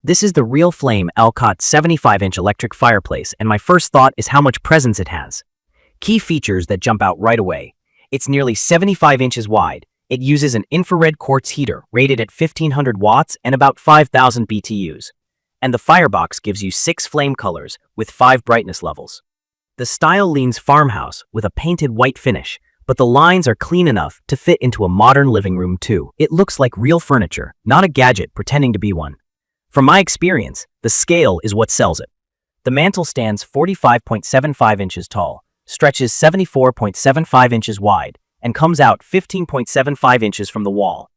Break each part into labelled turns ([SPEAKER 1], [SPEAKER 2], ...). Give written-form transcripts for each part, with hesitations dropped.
[SPEAKER 1] This is the Real Flame Alcott 75-inch electric fireplace, and my first thought is how much presence it has. Key features that jump out right away. It's nearly 75 inches wide. It uses an infrared quartz heater rated at 1500 watts and about 5000 BTUs. And the firebox gives you 6 flame colors with 5 brightness levels. The style leans farmhouse with a painted white finish, but the lines are clean enough to fit into a modern living room too. It looks like real furniture, not a gadget pretending to be one. From my experience, the scale is what sells it. The mantel stands 45.75 inches tall, stretches 74.75 inches wide, and comes out 15.75 inches from the wall.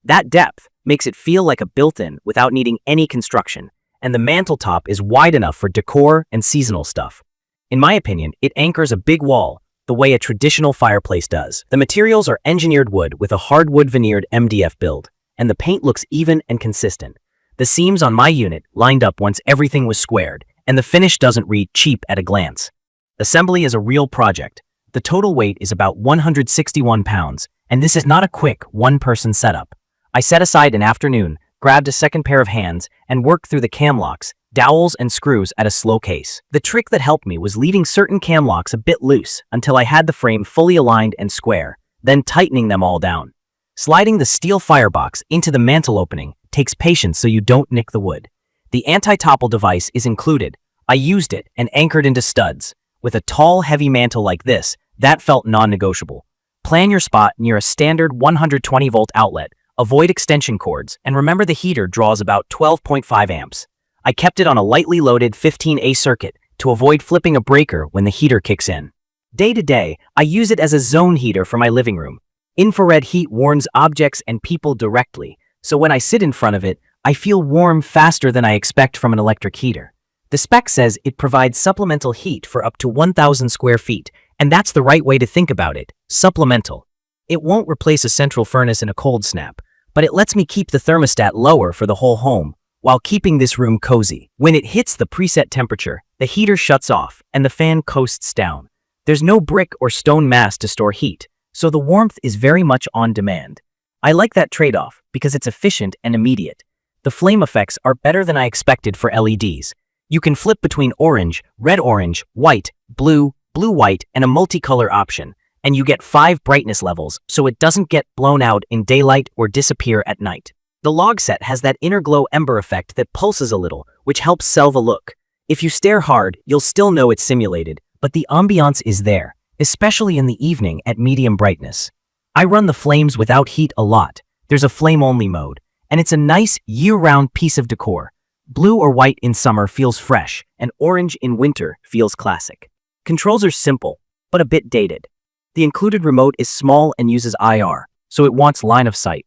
[SPEAKER 1] That depth makes it feel like a built-in without needing any construction, and the mantel top is wide enough for decor and seasonal stuff. In my opinion, it anchors a big wall the way a traditional fireplace does. The materials are engineered wood with a hardwood-veneered MDF build, and the paint looks even and consistent. The seams on my unit lined up once everything was squared, and the finish doesn't read cheap at a glance. Assembly is a real project. The total weight is about 161 pounds, and this is not a quick one-person setup. I set aside an afternoon, grabbed a second pair of hands, and worked through the cam locks, dowels, and screws at a slow pace. The trick that helped me was leaving certain cam locks a bit loose until I had the frame fully aligned and square, then tightening them all down. Sliding the steel firebox into the mantel opening takes patience so you don't nick the wood. The anti-topple device is included. I used it and anchored into studs. With a tall, heavy mantel like this, that felt non-negotiable. Plan your spot near a standard 120-volt outlet, avoid extension cords, and remember the heater draws about 12.5 amps. I kept it on a lightly loaded 15A circuit to avoid flipping a breaker when the heater kicks in. Day to day, I use it as a zone heater for my living room. Infrared heat warms objects and people directly, so when I sit in front of it, I feel warm faster than I expect from an electric heater. The spec says it provides supplemental heat for up to 1,000 square feet, and that's the right way to think about it, supplemental. It won't replace a central furnace in a cold snap, but it lets me keep the thermostat lower for the whole home, while keeping this room cozy. When it hits the preset temperature, the heater shuts off and the fan coasts down. There's no brick or stone mass to store heat, so the warmth is very much on demand. I like that trade-off because it's efficient and immediate. The flame effects are better than I expected for LEDs. You can flip between orange, red-orange, white, blue, blue-white, and a multicolor option, and you get 5 brightness levels so it doesn't get blown out in daylight or disappear at night. The log set has that inner glow ember effect that pulses a little, which helps sell the look. If you stare hard, you'll still know it's simulated, but the ambiance is there, especially in the evening at medium brightness. I run the flames without heat a lot. There's a flame-only mode, and it's a nice year-round piece of decor. Blue or white in summer feels fresh, and orange in winter feels classic. Controls are simple, but a bit dated. The included remote is small and uses IR, so it wants line of sight.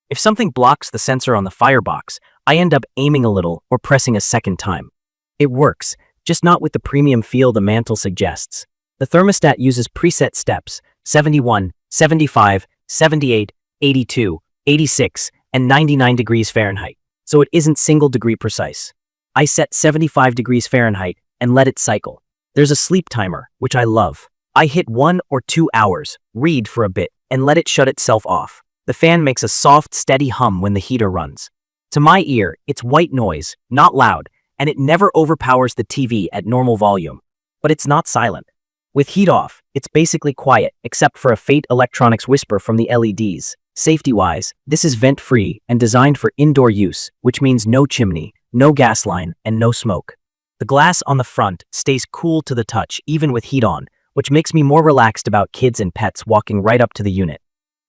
[SPEAKER 1] If something blocks the sensor on the firebox, I end up aiming a little or pressing a second time. It works, just not with the premium feel the mantel suggests. The thermostat uses preset steps, 71, 75, 78, 82, 86, and 99 degrees Fahrenheit, so it isn't single degree precise. I set 75 degrees Fahrenheit and let it cycle. There's a sleep timer, which I love. I hit 1 or 2 hours, read for a bit, and let it shut itself off. The fan makes a soft, steady hum when the heater runs. To my ear, it's white noise, not loud, and it never overpowers the TV at normal volume. But it's not silent. With heat off, it's basically quiet, except for a faint electronics whisper from the LEDs. Safety-wise, this is vent-free and designed for indoor use, which means no chimney, no gas line, and no smoke. The glass on the front stays cool to the touch even with heat on, which makes me more relaxed about kids and pets walking right up to the unit.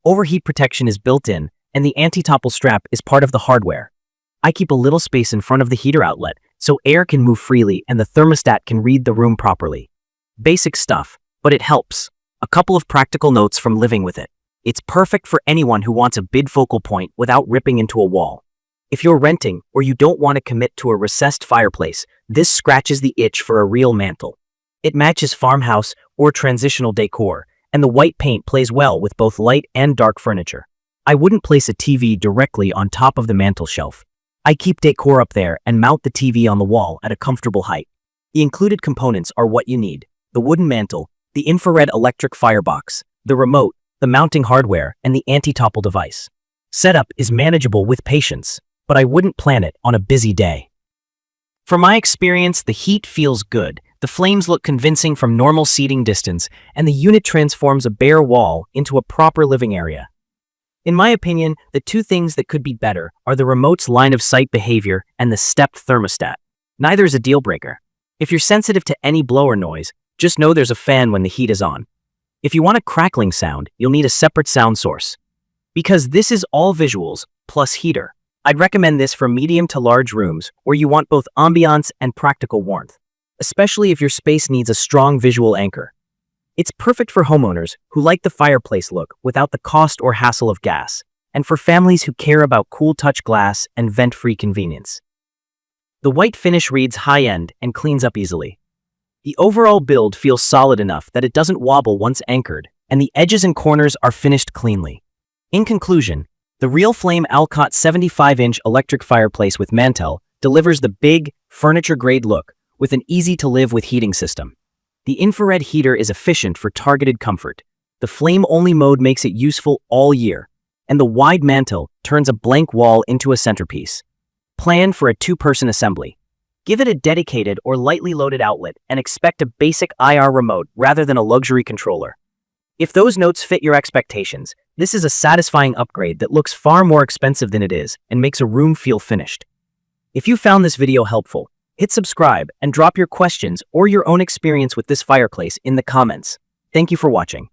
[SPEAKER 1] Overheat protection is built in, and the anti-topple strap is part of the hardware. I keep a little space in front of the heater outlet, so air can move freely and the thermostat can read the room properly. Basic stuff, but it helps. A couple of practical notes from living with it. It's perfect for anyone who wants a bid-focal point without ripping into a wall. If you're renting or you don't want to commit to a recessed fireplace, this scratches the itch for a real mantel. It matches farmhouse or transitional decor, and the white paint plays well with both light and dark furniture. I wouldn't place a TV directly on top of the mantel shelf. I keep decor up there and mount the TV on the wall at a comfortable height. The included components are what you need: the wooden mantel, the infrared electric firebox, the remote, the mounting hardware, and the anti-topple device. Setup is manageable with patience, but I wouldn't plan it on a busy day. From my experience, the heat feels good, the flames look convincing from normal seating distance, and the unit transforms a bare wall into a proper living area. In my opinion, the two things that could be better are the remote's line-of-sight behavior and the stepped thermostat. Neither is a deal breaker. If you're sensitive to any blower noise, just know there's a fan when the heat is on. If you want a crackling sound, you'll need a separate sound source. Because this is all visuals plus heater, I'd recommend this for medium to large rooms where you want both ambiance and practical warmth, especially if your space needs a strong visual anchor. It's perfect for homeowners who like the fireplace look without the cost or hassle of gas, and for families who care about cool touch glass and vent-free convenience. The white finish reads high-end and cleans up easily. The overall build feels solid enough that it doesn't wobble once anchored, and the edges and corners are finished cleanly. In conclusion, the Real Flame Alcott 75-inch electric fireplace with Mantel delivers the big, furniture-grade look with an easy-to-live-with heating system. The infrared heater is efficient for targeted comfort. The flame-only mode makes it useful all year, and the wide mantel turns a blank wall into a centerpiece. Plan for a two-person assembly. Give it a dedicated or lightly loaded outlet and expect a basic IR remote rather than a luxury controller. If those notes fit your expectations, this is a satisfying upgrade that looks far more expensive than it is and makes a room feel finished. If you found this video helpful, hit subscribe and drop your questions or your own experience with this fireplace in the comments. Thank you for watching.